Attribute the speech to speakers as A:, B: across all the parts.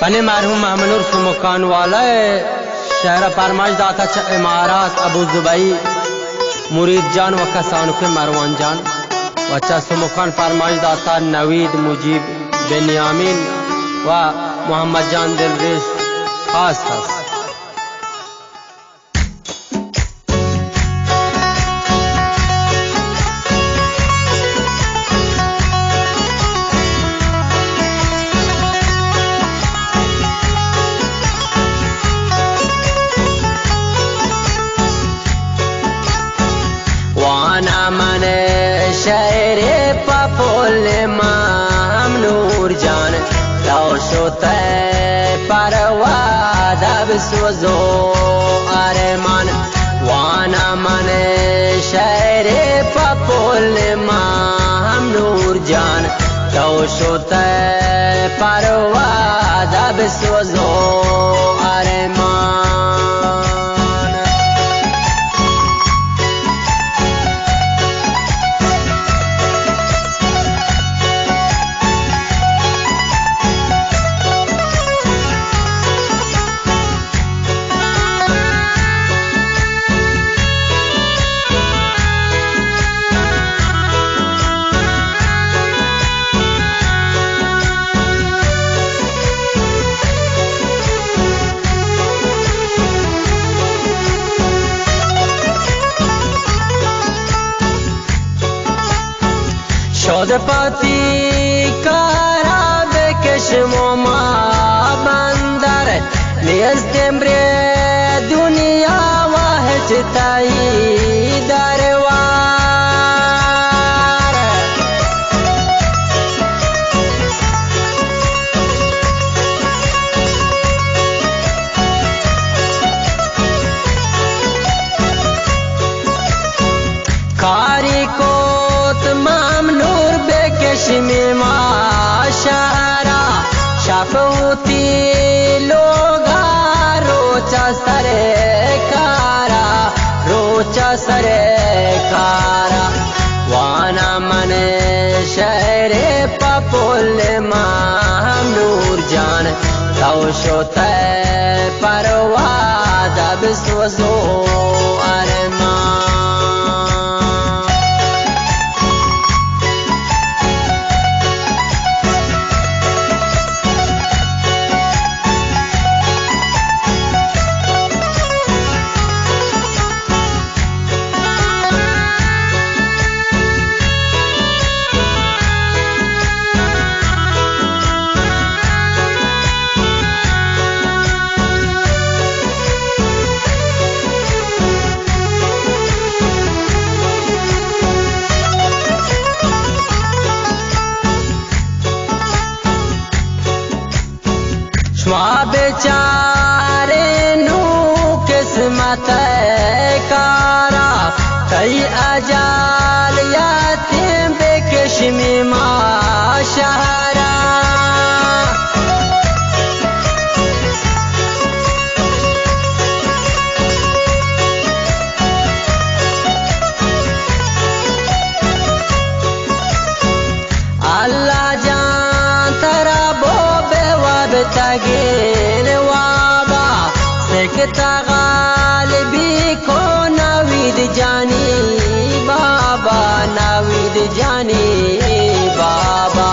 A: पने मरहूम महमनूर सुमुकान वाला शहर फरमाइश दाता च इमारात अबू जुबई मुरीद जान व कसान के मरवान जान वच्चा सुमुकान फरमाइश दाता नवीद मुजीब बेनियामीन व मोहम्मद जान दिलरेश खास खास शहरे पपोल मामनूर जान लौशोते परवा दब सोजो अरमान वाना मन शहरे पपोल मामनूर जान लौशोते परवा दब सोजो अरमान शोधपति कारा बेकशमो मा बंदर नियस्तेम्रे दुनिया वाहचताई दरवार कारी कोत मामनूर बेकशमी माशारा शफूती लोगा रोचा सरे कारा वाना मन शहरे पपोल मामनूर जान तौशोते परवा दब सोजो अरमान बेचारे नू किस्मत कारा कई अजाल यातीम बेकशमी माशहरा अल्लाह जान तरा बोबे वब तगीन वाबा सकता गालिबी को नवीद जानी बाबा नवीद जानी बाबा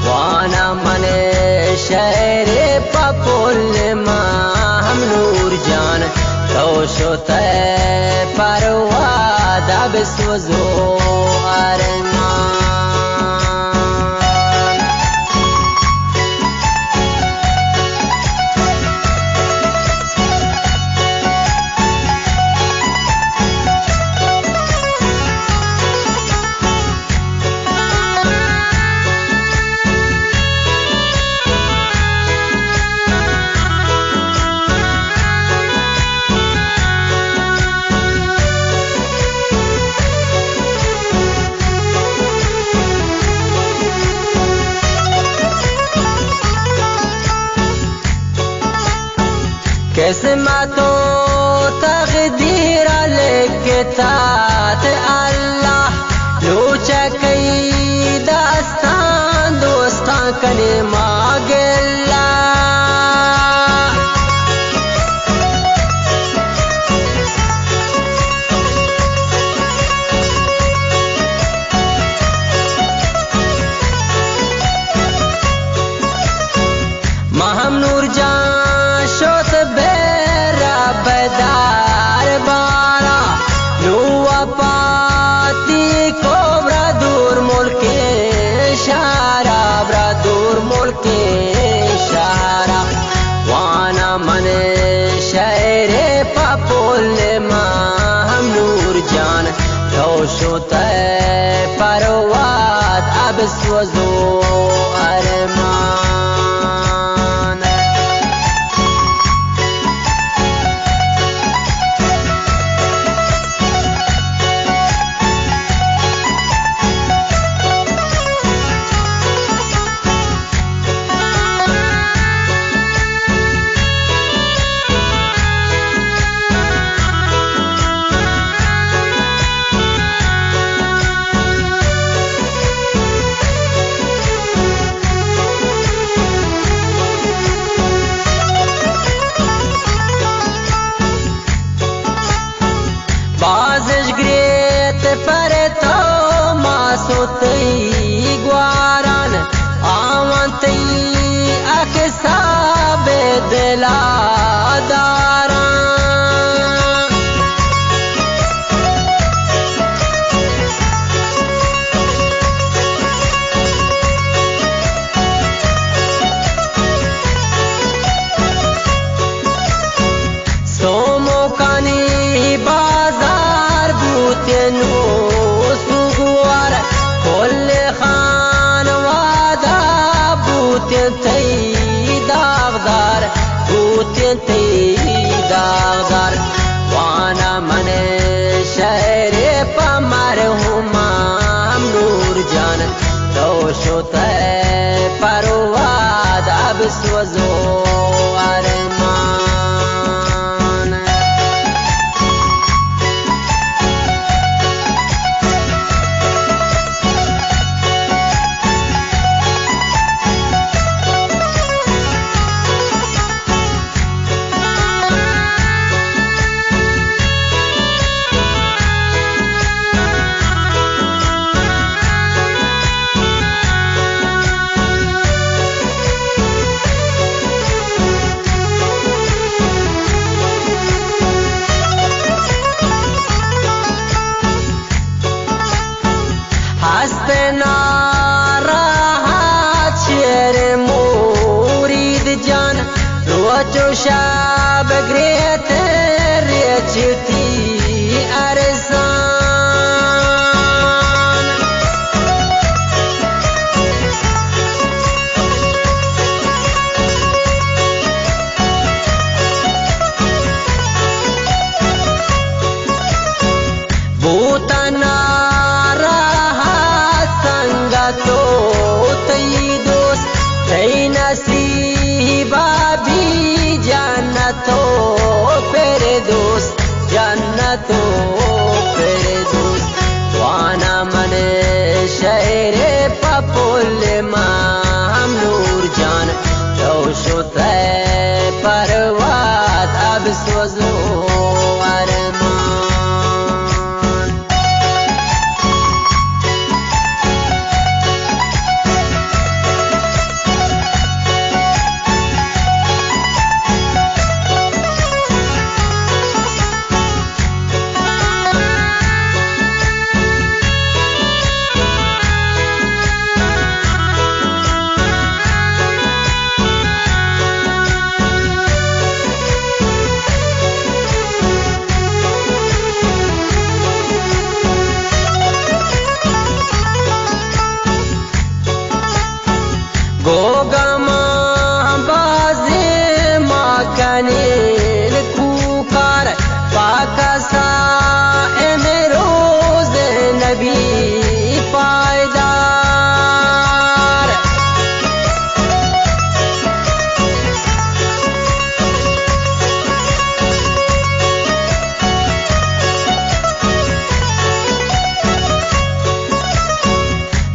A: वाना मन शहरे पपोल मामनूर जान तौशोते परवा दब सोजो अरमान किस्मतों तकदीर लेके तात अल्लाह लोचा कई दास्तान दोस्तां कने मांगेला بسوزو ارمان شاب قريت ريتشتي أرزان بوتنا راحت سنگتو تيدوس تي نصيبا جنتو فردوس جنتو فردوس وانا من شعر پپل مام نور جان تو شد پروات اب سوزو ارمان کنیل کوکار پاکسا امروز نبی پایدار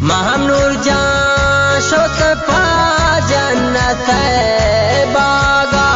A: مهم نور جان شد پا جنت باغا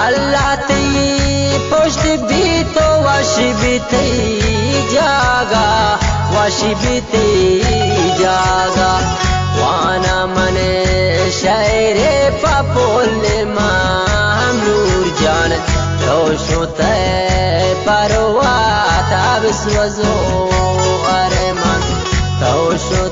A: اللہ تی پشت بھی تو واشی بھی تی جاگا واشی بھی تی جاگا وانا من شعر پپول مام نور جان تو شد پروات اب سوزو ارمان تو شد